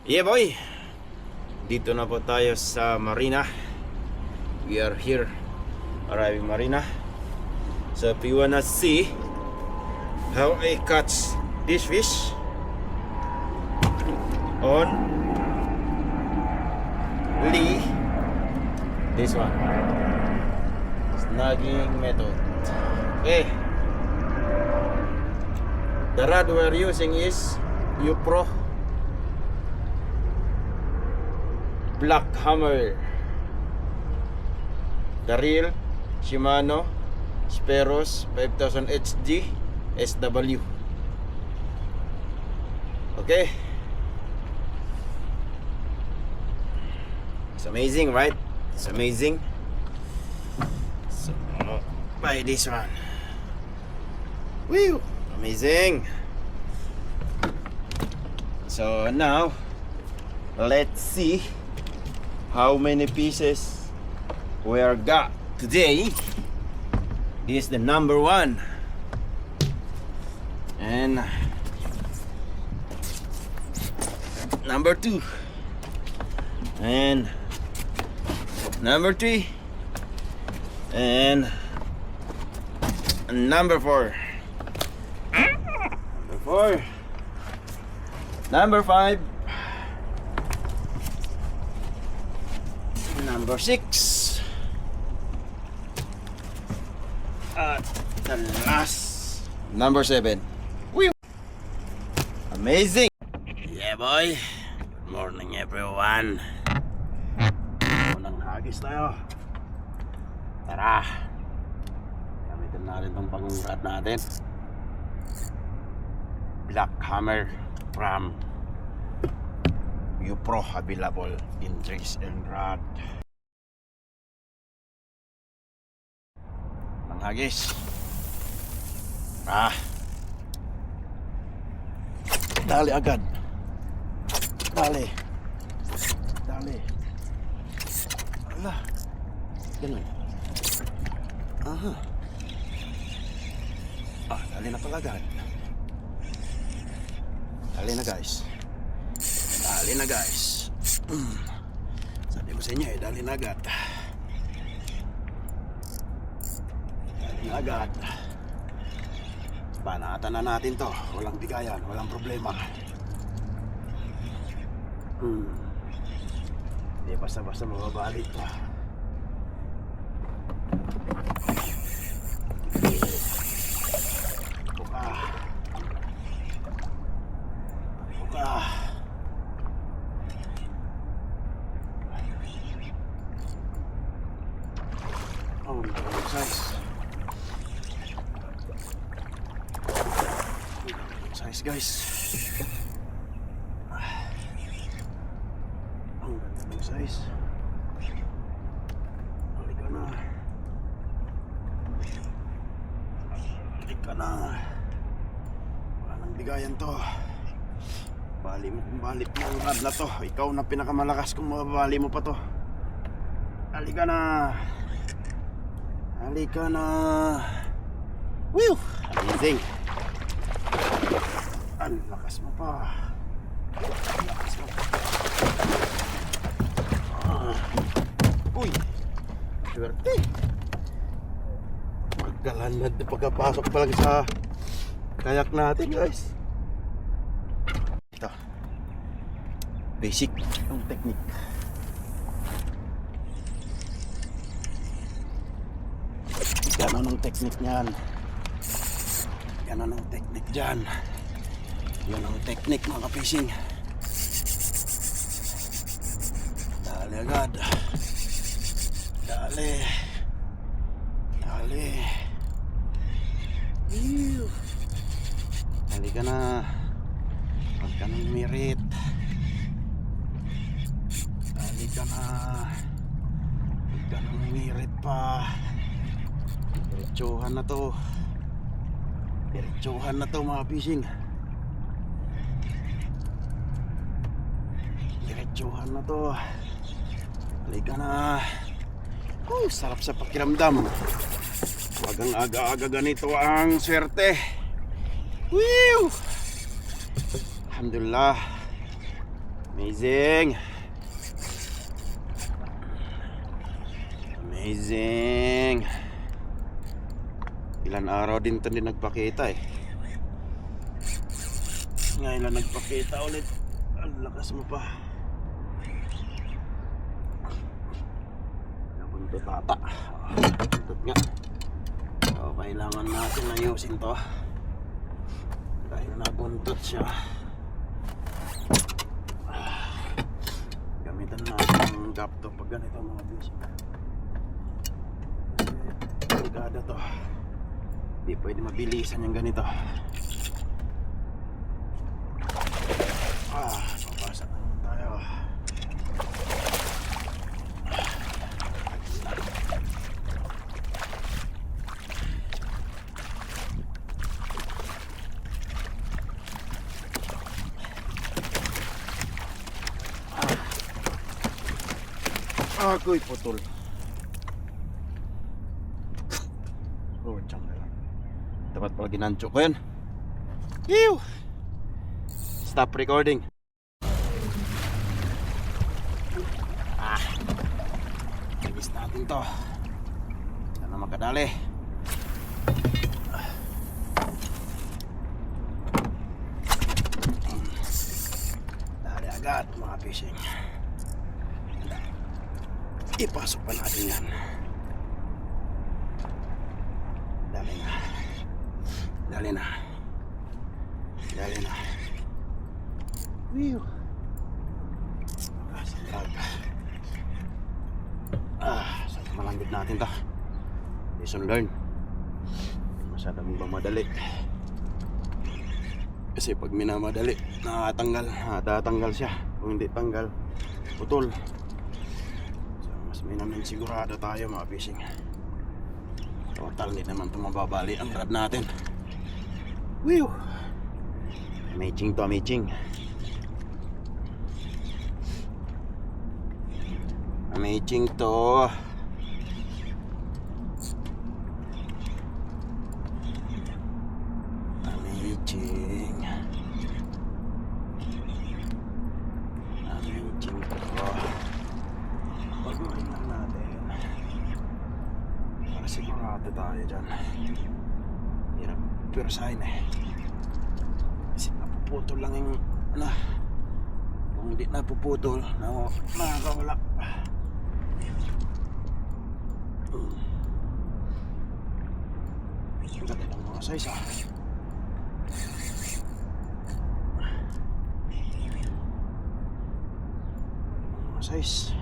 Yeah boy, dito na po tayo sa marina. We are here, arriving marina. So if you wanna see how I catch this fish on Lee, this one, snagging method. Okay, the rod we're using is UPRO Black Hammer, the real Shimano Speros 5000 HD SW. Okay, it's amazing, right? It's amazing. So buy this one. Woo! Amazing. So now let's see how many pieces we are got today. This is the number one, and number two, and number three, and number four, number five, number six, at the last, number seven. Woo! Amazing! Yeah boy! Good morning everyone! Unang hagis tayo. Tara! Gamitin natin itong pang-rod natin. Black Hammer from UPRO, available in trace and rod. Hagis. Dali agad. Dali. Ala. Ganun. Aha. Dali na pala agad. Dali na guys. Sabi ko sa inyo dali na agad. Agad. Panatan na natin to. Walang bigayan, walang problema. Hindi basta-basta mababalik to. Buka. Oh, magandang size. Size guys. Ang ganda ng size. Halika na. Walang bigayan to. Bali mo kung balit mo ang rod na to. Ikaw na pinakamalakas kung mababali mo pa to. Halika na. Woo! Amazing. Ang lakas mo pa. Uy, swerte. Magkalan na pagkapasok pa lang sa kayak natin guys. Ito, basic yung technique. Ganon ang technique niyan. Ganon ang technique dyan. Yan ang technique mga ka-fishing. Dali agad. Dali. Dali ka na. Huwag ka nang mirit. Dali ka na. Huwag ka nang mirit pa. Diretsuhan na to mga fishing. Diretsuhan na to. Halika na. Sarap sa pakiramdam. Wag ang aga-aga ganito ang swerte. Woo! Alhamdulillah. May Amazing. Amazing. Ilan araw din ito nagpakita eh. Ngayon lang nagpakita ulit. Ang lakas mo pa. Nabuntot ata. Nabuntot nga. So, kailangan natin ayusin to. Dahil nabuntot siya. Gamitan natin ang gap to pag ganito mga bis. Kasi delikado to. Hindi pwede mabilisan yung ganito. Papasa na tayo. Ako'y putol. Oh, tiyang na lang. Dapat pala ginancho ko yan. Ew! Stop recording. Ibis natin to. Sana makadali. Dali agad mga fishing. Ipasok pa natin yan. Dali na. Dali na. Dali na. Whew. Sarap. Sana malambit natin to. Lesson learned. Masyadong mamadali. Kasi pag minamadali, natatanggal siya. Kung hindi tanggal, putol. So, mas may namin sigurado tayo mga fishing. Total, hindi naman ito mababali ang rod natin. Whew. Amazing to, amazing. Amazing to. Amazing. Amazing to. Pag-uwi lang natin. Para sigurado tayo dyan. Hirap pirasahin eh. Kasi napuputol lang yung kung hindi napuputol, nakakawala. Ganda ng mga size mga size.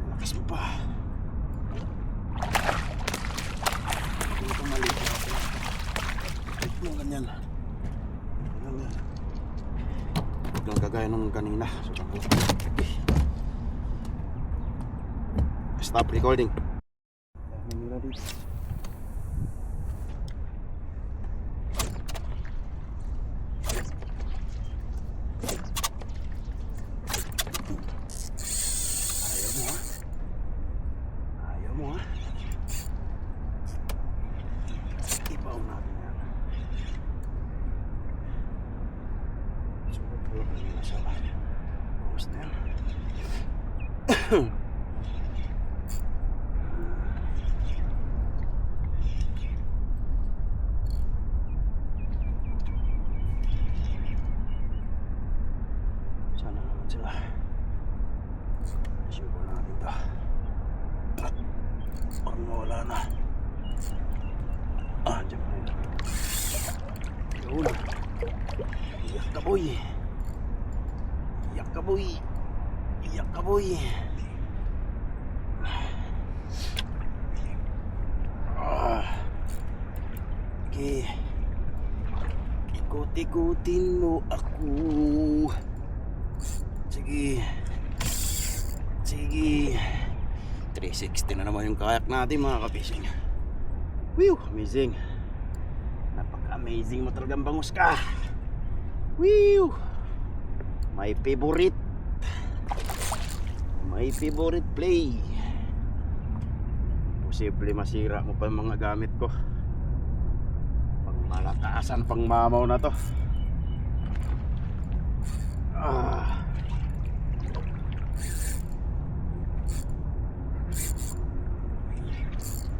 Lakas mo pa. Ito maliit mo ganyan. Huwag lang kagaya nung kanina. Stop recording. Ayaw mo ha. Ibaw natin yan. Sulit ko lang na siya. Bawas na yan. Sana naman sila. Sure natin ito. Parang wala na. Diyan pa rin. Yun. Iyak ka boy. Iyak ka boy. Iyak ka boy. Okay. Ikot-ikutin mo ako. Sige. Sige. 360 na naman yung kayak natin mga ka-fishing. Whew, amazing. Napaka-amazing mo talagang bangus ka. Whew. My favorite. My favorite play. Posible masira mo pa yung mga gamit ko. Pang malakasan, pang mamaw na to.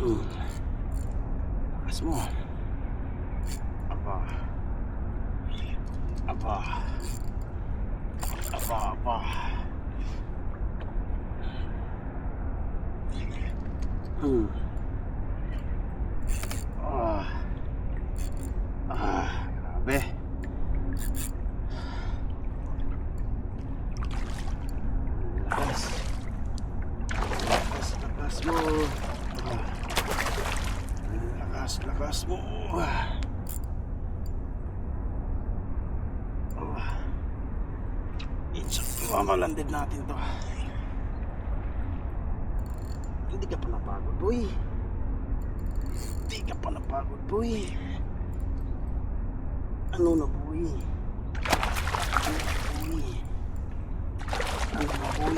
Lakas mo. Aba. Aba. Aba, aba. Grabe. Lakas. Lakas mo. Lakas mo. Mamalandid natin to. Hindi ka pa napagod, boy. Hindi ka pa napagod, boy. Ano na, boy? Ano na, boy? Ano na, boy?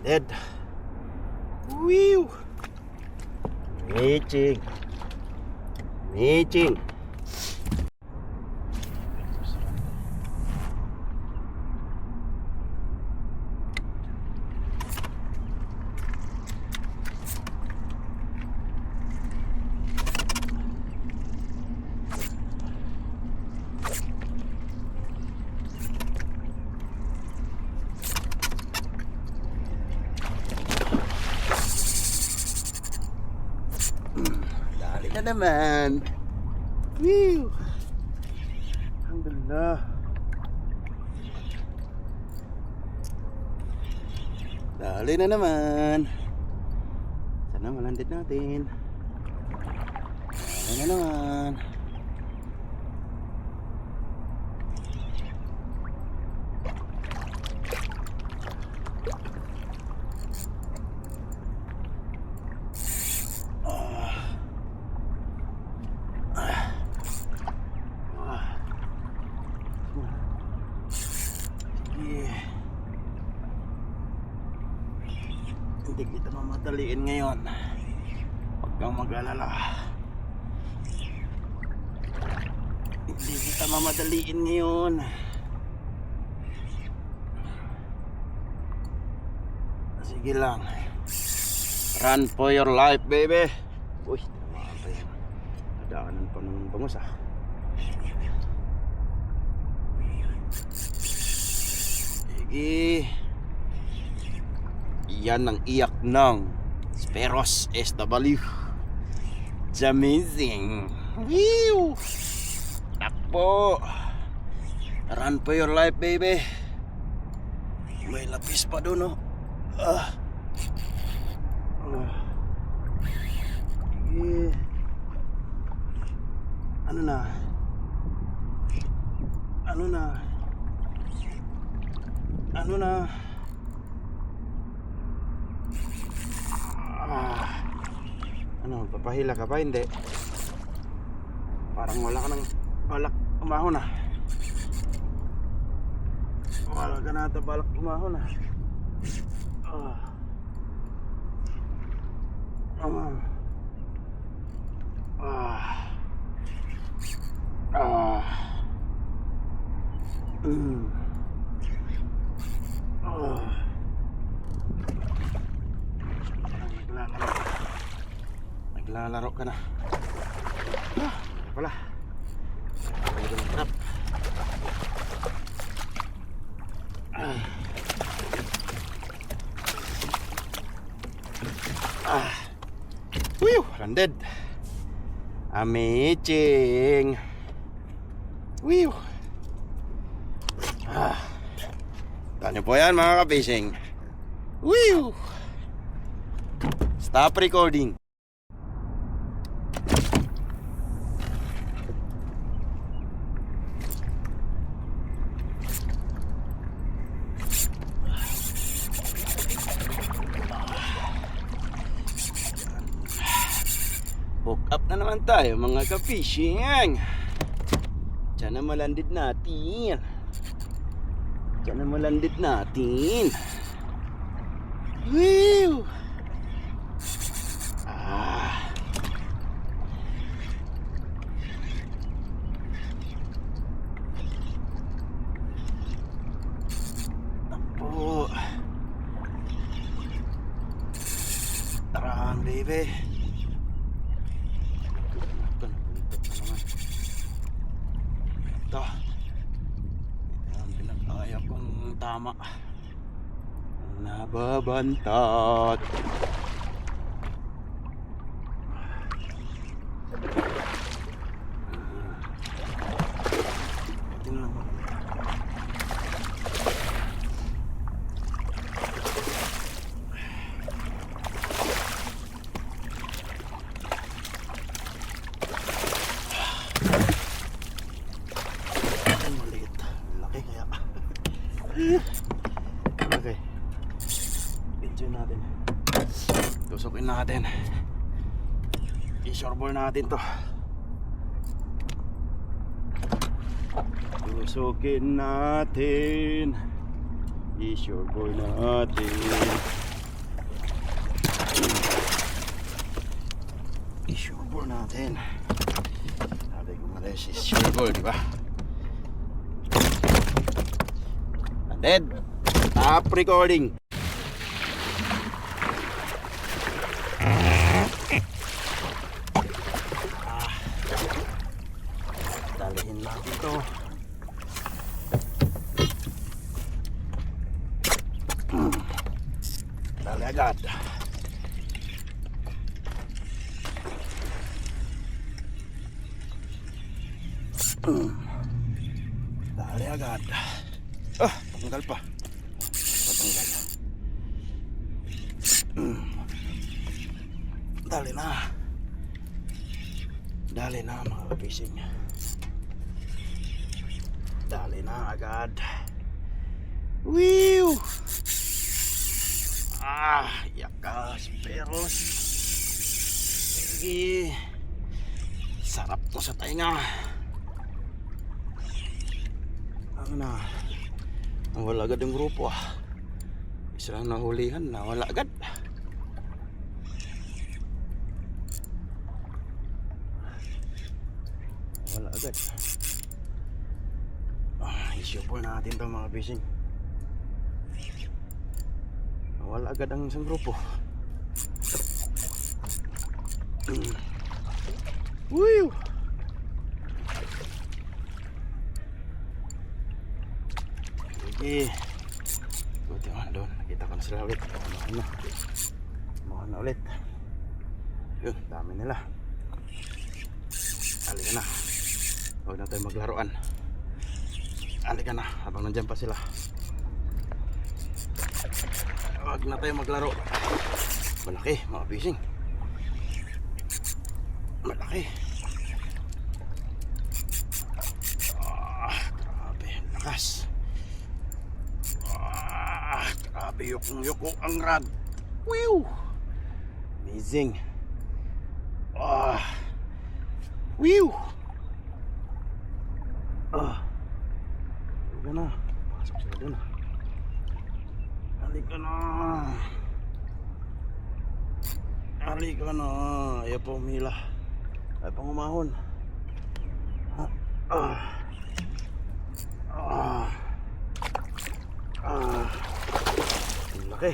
Dead. Whew. Meeting. Dali na naman. Whew. Alhamdulillah. Dali na naman. Sana malandid natin. Dali na naman. Hindi kita mamadaliin ngayon. Huwag kang mag-alala. Hindi kita mamadaliin ngayon. Sige lang. Run for your life, baby. Uy, tama pa yan. Nadaanan pa ng bangus ah. Sige. Yan ang iyak ng Speros SW. It's amazing. Whew. Takbo. Run for your life, baby. May lapis pa doon, oh. Sige. Ano na? Ano na? Ano na? Ano, papahila ka pa? Hindi. Parang wala ka ng balak umahon na. Wala ka na ata balak umahon na. Naglalaro ka na. Wala. Pwede na trap. Whew, landed. Amazing. Whew. Tanya po yan mga ka-fishing. Whew. Stop recording. Hook up na naman tayo mga ka-fishing. Diyan na malandid natin. Diyan na malandid natin. Woo! Ah. Tapo. Tarahan, baby. Ito. Ang pinag-aya kong tama. Nababantat. Tingnan mo. Maliit. Laki kaya. Okay. Video natin. Tusukin natin. I-shoreball natin to. Tusukin natin. I-shoreball natin. I-shoreball natin. Sabi ko mali si shoreball, di ba? Dead. Stop recording. Dalihin natin to. Dali agad. Dali agad. Ah, tanggal pa. Patanggal. Dali na. Dali na mga kapising. Dali na agad. Wiw! Ah, yakas, peros. Sige. Sarap to sa tainga. Ano na? Nawala agad yung grupo ah. Isa lang nahulihan, nawala agad. Nawala agad. I-shovel natin ito mga fishing. Nawala agad ang isang grupo. Woo! Sige. Buti nga doon. Nakita ko na sila ulit. Mga na ulit. Yun, dami nila. Halika na. Huwag na tayo maglaruan. Halika na. Habang nandyan pa sila. Huwag na tayo maglaro. Malaki mga fishing. Malaki. Grabe. Lakas. Grabe yukong ang rad. Whew! Amazing. Whew! Halika na. Pasok sila dun. Halika na. Halika na. Ayaw pa umila. Ayaw pang umahon. Ang laki.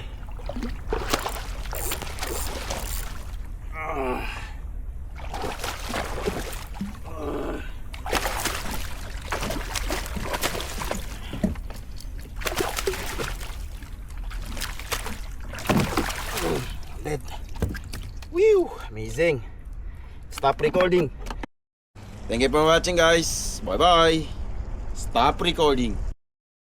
Dead. Whew! Amazing. Stop recording. Thank you for watching guys. Bye bye. Stop recording.